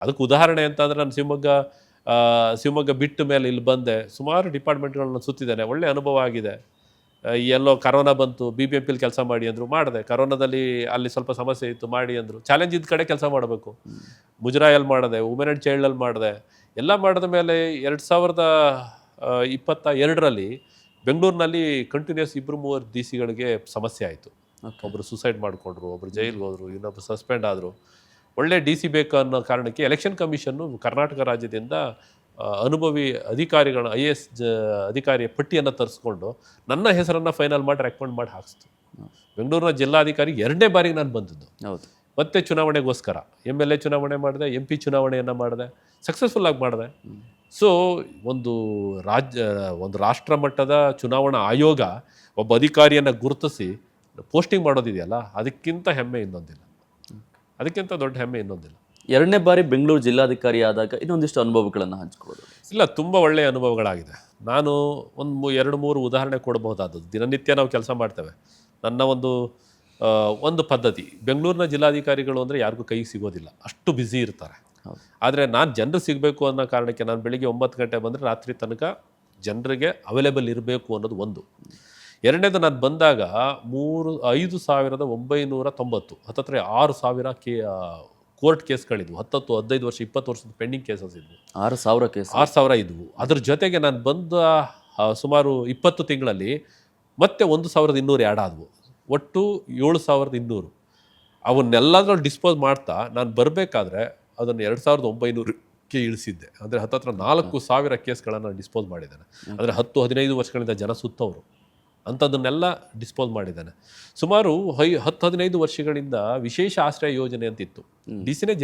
ಅದಕ್ಕೆ ಉದಾಹರಣೆ ಅಂತಂದರೆ ನಾನು ಶಿವಮೊಗ್ಗ ಬಿಟ್ಟ ಮೇಲೆ ಇಲ್ಲಿ ಬಂದೆ, ಸುಮಾರು ಡಿಪಾರ್ಟ್ಮೆಂಟ್ಗಳನ್ನ ಸುತ್ತಿದ್ದೇನೆ, ಒಳ್ಳೆ ಅನುಭವ ಆಗಿದೆ. ಎಲ್ಲೋ ಕರೋನಾ ಬಂತು, BBMP ಕೆಲಸ ಮಾಡಿ ಅಂದರು, ಮಾಡಿದೆ. ಕರೋನಾದಲ್ಲಿ ಅಲ್ಲಿ ಸ್ವಲ್ಪ ಸಮಸ್ಯೆ ಇತ್ತು, ಮಾಡಿ ಅಂದರು. ಚಾಲೆಂಜ್ ಇದ್ದ ಕಡೆ ಕೆಲಸ ಮಾಡಬೇಕು. ಮುಜರಾಯಲ್ಲಿ ಮಾಡಿದೆ, ವುಮೆನ್ ಆ್ಯಂಡ್ ಚೈಲ್ಡಲ್ಲಿ ಮಾಡಿದೆ. ಎಲ್ಲ ಮಾಡಿದ ಮೇಲೆ 2022ರಲ್ಲಿ ಬೆಂಗಳೂರಿನಲ್ಲಿ ಕಂಟಿನ್ಯೂಸ್ 2-3 DC-ಗಳಿಗೆ ಸಮಸ್ಯೆ ಆಯಿತು. ಒಬ್ಬರು ಸುಸೈಡ್ ಮಾಡಿಕೊಂಡ್ರು, ಒಬ್ಬರು ಜೈಲಿಗೆ ಹೋದರು, ಇನ್ನೊಬ್ಬರು ಸಸ್ಪೆಂಡ್ ಆದರು. ಒಳ್ಳೆ DC ಬೇಕು ಅನ್ನೋ ಕಾರಣಕ್ಕೆ ಎಲೆಕ್ಷನ್ ಕಮಿಷನ್ನು ಕರ್ನಾಟಕ ರಾಜ್ಯದಿಂದ ಅನುಭವಿ ಅಧಿಕಾರಿಗಳ IAS ಅಧಿಕಾರಿಯ ಪಟ್ಟಿಯನ್ನು ತರಿಸ್ಕೊಂಡು ನನ್ನ ಹೆಸರನ್ನು ಫೈನಲ್ ಮಾಡಿ ರೆಕಮೆಂಡ್ ಮಾಡಿ ಹಾಕಿಸ್ತು. ಬೆಂಗಳೂರಿನ ಜಿಲ್ಲಾಧಿಕಾರಿ 2ನೇ ಬಾರಿಗೆ ನಾನು ಬಂದಿದ್ದು. ಹೌದು. ಮತ್ತೆ ಚುನಾವಣೆಗೋಸ್ಕರ MLA ಚುನಾವಣೆ ಮಾಡಿದೆ, MP ಚುನಾವಣೆಯನ್ನು ಮಾಡಿದೆ, ಸಕ್ಸಸ್ಫುಲ್ಲಾಗಿ ಮಾಡಿದೆ. ಸೊ ಒಂದು ರಾಷ್ಟ್ರ ಮಟ್ಟದ ಚುನಾವಣಾ ಆಯೋಗ ಒಬ್ಬ ಅಧಿಕಾರಿಯನ್ನು ಗುರುತಿಸಿ ಪೋಸ್ಟಿಂಗ್ ಮಾಡೋದಿದೆಯಲ್ಲ, ಅದಕ್ಕಿಂತ ದೊಡ್ಡ ಹೆಮ್ಮೆ ಇನ್ನೊಂದಿಲ್ಲ. 2ನೇ ಬಾರಿ ಬೆಂಗಳೂರು ಜಿಲ್ಲಾಧಿಕಾರಿ ಆದಾಗ ಇನ್ನೊಂದಿಷ್ಟು ಅನುಭವಗಳನ್ನು ಹಂಚ್ಕೊಳ್ಳೋದು. ಇಲ್ಲ, ತುಂಬ ಒಳ್ಳೆಯ ಅನುಭವಗಳಾಗಿದೆ. ನಾನು 2-3 ಉದಾಹರಣೆ ಕೊಡಬಹುದಾದದ್ದು. ದಿನನಿತ್ಯ ನಾವು ಕೆಲಸ ಮಾಡ್ತೇವೆ. ನನ್ನ ಒಂದು ಪದ್ಧತಿ, ಬೆಂಗಳೂರಿನ ಜಿಲ್ಲಾಧಿಕಾರಿಗಳು ಅಂದರೆ ಯಾರಿಗೂ ಕೈಗೆ ಸಿಗೋದಿಲ್ಲ, ಅಷ್ಟು ಬ್ಯುಸಿ ಇರ್ತಾರೆ. ಆದರೆ ನಾನು ಜನರು ಸಿಗಬೇಕು ಅನ್ನೋ ಕಾರಣಕ್ಕೆ ನಾನು ಬೆಳಿಗ್ಗೆ 9 ಗಂಟೆ ಬಂದರೆ ರಾತ್ರಿ ತನಕ ಜನರಿಗೆ ಅವೈಲೇಬಲ್ ಇರಬೇಕು ಅನ್ನೋದು ಒಂದು. ಎರಡನೇದು, ನಾನು ಬಂದಾಗ 5,990 ಹತ್ತತ್ರ 6,000 ಕೋರ್ಟ್ ಕೇಸ್ಗಳಿದ್ವು. 10, 15 ವರ್ಷ, 20 ವರ್ಷದ ಪೆಂಡಿಂಗ್ ಕೇಸಸ್ ಇದ್ವು. 6,000 ಇದ್ವು. ಅದ್ರ ಜೊತೆಗೆ ನಾನು ಬಂದ ಸುಮಾರು 20 ತಿಂಗಳಲ್ಲಿ ಮತ್ತೆ 1,200 ಆ್ಯಡ್ ಆದವು. ಒಟ್ಟು 7,200. ಅವನ್ನೆಲ್ಲದರ ಡಿಸ್ಪೋಸ್ ಮಾಡ್ತಾ ನಾನು ಬರಬೇಕಾದ್ರೆ ಅದನ್ನು 2,900ಕ್ಕೆ ಇಳಿಸಿದ್ದೆ. ಅಂದರೆ ಹತ್ತತ್ರ 4,000 ಕೇಸ್ಗಳನ್ನು ಡಿಸ್ಪೋಸ್ ಮಾಡಿದ್ದಾನೆ. ಅಂದರೆ 10-15 ವರ್ಷಗಳಿಂದ ಜನ ಸುತ್ತವರು ಅಂಥದ್ದನ್ನೆಲ್ಲ ಡಿಸ್ಪೋಸ್ ಮಾಡಿದ್ದಾನೆ. ಸುಮಾರು 10-15 ವರ್ಷಗಳಿಂದ ವಿಶೇಷ ಆಶ್ರಯ ಯೋಜನೆ ಅಂತಿತ್ತು. DC-ನೇ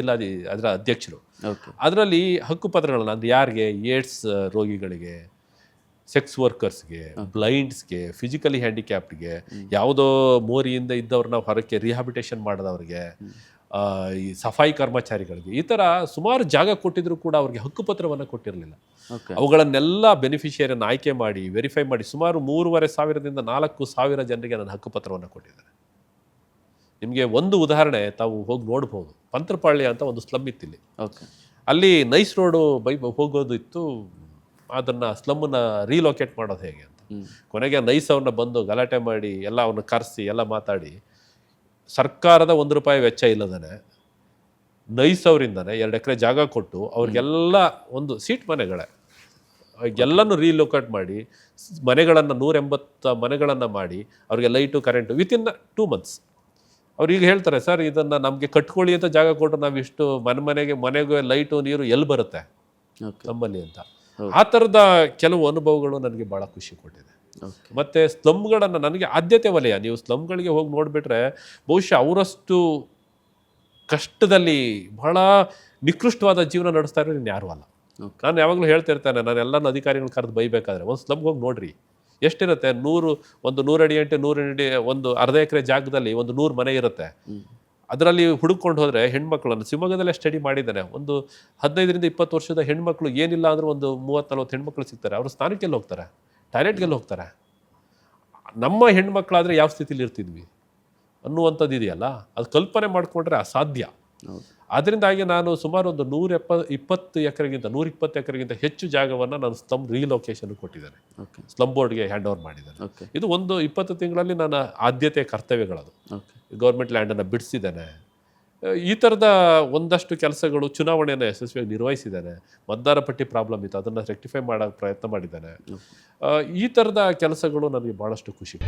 ಅದರ ಅಧ್ಯಕ್ಷರು. ಅದರಲ್ಲಿ ಹಕ್ಕುಪತ್ರಗಳನ್ನು, ಅಂದರೆ ಯಾರಿಗೆ, ಏಡ್ಸ್ ರೋಗಿಗಳಿಗೆ, ಸೆಕ್ಸ್ ವರ್ಕರ್ಸ್ಗೆ, ಬ್ಲೈಂಡ್ಸ್ಗೆ, ಫಿಸಿಕಲಿ ಹ್ಯಾಂಡಿಕ್ಯಾಪ್ಡ್ಗೆ, ಯಾವುದೋ ಮೋರಿಯಿಂದ ಇದ್ದವ್ರನ್ನ ಹೊರಕ್ಕೆ ರಿಹಾಬಿಟೇಷನ್ ಮಾಡಿದವ್ರಿಗೆ, ಈ ಸಫಾಯಿ ಕರ್ಮಚಾರಿಗಳಿಗೆ, ಈ ಥರ ಸುಮಾರು ಜಾಗ ಕೊಟ್ಟಿದ್ರು ಕೂಡ ಅವ್ರಿಗೆ ಹಕ್ಕುಪತ್ರವನ್ನು ಕೊಟ್ಟಿರಲಿಲ್ಲ. ಅವುಗಳನ್ನೆಲ್ಲ ಬೆನಿಫಿಷಿಯರಿಯನ್ನು ಆಯ್ಕೆ ಮಾಡಿ ವೆರಿಫೈ ಮಾಡಿ ಸುಮಾರು 3,500ದಿಂದ 4,000 ಜನರಿಗೆ ನಾನು ಹಕ್ಕುಪತ್ರವನ್ನು ಕೊಟ್ಟಿದ್ದೇನೆ. ನಿಮಗೆ ಒಂದು ಉದಾಹರಣೆ ತಾವು ಹೋಗಿ ನೋಡ್ಬೋದು. ಪಂತ್ರಪಾಳ್ಯ ಅಂತ ಒಂದು ಸ್ಲಮ್ ಇತ್ತಿಲ್ಲಿ. ಅಲ್ಲಿ ನೈಸ್ ರೋಡು ಹೋಗೋದು ಇತ್ತು. ಅದನ್ನು ಸ್ಲಮ್ಮನ್ನು ರೀಲೊಕೇಟ್ ಮಾಡೋದು ಹೇಗೆ ಅಂತ ಕೊನೆಗೆ ನೈಸ್ ಅವ್ರನ್ನ ಬಂದು ಗಲಾಟೆ ಮಾಡಿ ಎಲ್ಲ ಅವನ್ನ ಕರೆಸಿ ಎಲ್ಲ ಮಾತಾಡಿ ಸರ್ಕಾರದ ₹1 ವೆಚ್ಚ ಇಲ್ಲದೇ ನೈಸ್ ಅವರಿಂದನೇ 2 ಎಕರೆ ಜಾಗ ಕೊಟ್ಟು ಅವ್ರಿಗೆಲ್ಲ ಒಂದು ಸೀಟ್ ಮನೆಗಳೇ ಎಲ್ಲನೂ ರೀಲೊಕೇಟ್ ಮಾಡಿ ಮನೆಗಳನ್ನು 180 ಮನೆಗಳನ್ನು ಮಾಡಿ ಅವ್ರಿಗೆ ಲೈಟು ಕರೆಂಟು ವಿತಿನ್ 2 months. ಅವ್ರು ಈಗ ಹೇಳ್ತಾರೆ, ಸರ್ ಇದನ್ನು ನಮಗೆ ಕಟ್ಕೊಳ್ಳಿ ಅಂತ ಜಾಗ ಕೊಟ್ಟರು ನಾವು ಇಷ್ಟು ಮನೆಗೆ ಲೈಟು ನೀರು ಎಲ್ಲಿ ಬರುತ್ತೆ ನಮ್ಮಲ್ಲಿ ಅಂತ. ಆ ಥರದ ಕೆಲವು ಅನುಭವಗಳು ನನಗೆ ಭಾಳ ಖುಷಿ ಕೊಟ್ಟಿದೆ. ಮತ್ತು ಸ್ಲಮ್ಗಳನ್ನು ನನಗೆ ಆದ್ಯತೆ ವಲಯ. ನೀವು ಸ್ಲಮ್ಗಳಿಗೆ ಹೋಗಿ ನೋಡಿಬಿಟ್ರೆ ಬಹುಶಃ ಅವರಷ್ಟು ಕಷ್ಟದಲ್ಲಿ ಬಹಳ ನಿಕೃಷ್ಟವಾದ ಜೀವನ ನಡೆಸ್ತಾ ಇರೋರು ಇನ್ನು ಯಾರೂ ಅಲ್ಲ. ನಾನು ಯಾವಾಗಲೂ ಹೇಳ್ತಿರ್ತಾನೆ, ನಾನು ಎಲ್ಲನೂ ಅಧಿಕಾರಿಗಳನ್ನ ಕರೆದು ಬೈಬೇಕಾದ್ರೆ ಒಂದು ಸ್ಲಮ್ಗೆ ಹೋಗಿ ನೋಡ್ರಿ, ಎಷ್ಟಿರುತ್ತೆ, 100 ಅಡಿ ಅಂಟೆ 100 ಅಡಿ ಒಂದು ಅರ್ಧ ಎಕರೆ ಜಾಗದಲ್ಲಿ 100 ಮನೆ ಇರುತ್ತೆ. ಅದರಲ್ಲಿ ಹುಡುಕೊಂಡು ಹೋದರೆ ಹೆಣ್ಮಕ್ಳನ್ನು ಶಿವಮೊಗ್ಗದಲ್ಲೇ ಸ್ಟಡಿ ಮಾಡಿದ್ದಾನೆ. ಒಂದು 15ರಿಂದ 20 ವರ್ಷದ ಹೆಣ್ಮಕ್ಳು ಏನಿಲ್ಲ ಅಂದರೂ ಒಂದು 30-40 ಹೆಣ್ಮಕ್ಳು ಸಿಗ್ತಾರೆ. ಅವರು ಸ್ನಾನಕ್ಕೆಲ್ಲ ಹೋಗ್ತಾರೆ, ಟಾಯ್ಲೆಟ್ಗೆಲ್ಲ ಹೋಗ್ತಾರೆ. ನಮ್ಮ ಹೆಣ್ಮಕ್ಳಾದರೆ ಯಾವ ಸ್ಥಿತಿಲಿ ಇರ್ತಿದ್ವಿ ಅನ್ನುವಂಥದ್ದು ಇದೆಯಲ್ಲ, ಅದು ಕಲ್ಪನೆ ಮಾಡಿಕೊಂಡ್ರೆ ಅಸಾಧ್ಯ. ಅದರಿಂದಾಗಿ ನಾನು ಸುಮಾರು ಒಂದು 120 ಎಕರೆಗಿಂತ ಹೆಚ್ಚು ಜಾಗವನ್ನು ನಾನು ಸ್ಲಮ್ ರೀಲೊಕೇಶನ್ ಕೊಟ್ಟಿದ್ದೇನೆ. ಸ್ಲಮ್ ಬೋರ್ಡ್ಗೆ ಹ್ಯಾಂಡ್ ಓವರ್ ಮಾಡಿದ್ದೇನೆ. ಇದು ಒಂದು 20 ತಿಂಗಳಲ್ಲಿ ನನ್ನ ಆದ್ಯತೆ ಕರ್ತವ್ಯಗಳದು. ಗೌರ್ಮೆಂಟ್ ಲ್ಯಾಂಡನ್ನು ಬಿಡಿಸಿದ್ದೇನೆ. ಈ ಥರದ ಒಂದಷ್ಟು ಕೆಲಸಗಳು, ಚುನಾವಣೆಯನ್ನು ಯಶಸ್ವಿಯಾಗಿ ನಿರ್ವಹಿಸಿದ್ದೇನೆ. ಮತದಾರ ಪಟ್ಟಿ ಪ್ರಾಬ್ಲಮ್ ಇತ್ತು, ಅದನ್ನು ರೆಕ್ಟಿಫೈ ಮಾಡೋಕ್ಕೆ ಪ್ರಯತ್ನ ಮಾಡಿದ್ದೇನೆ. ಈ ಥರದ ಕೆಲಸಗಳು ನನಗೆ ಭಾಳಷ್ಟು ಖುಷಿ.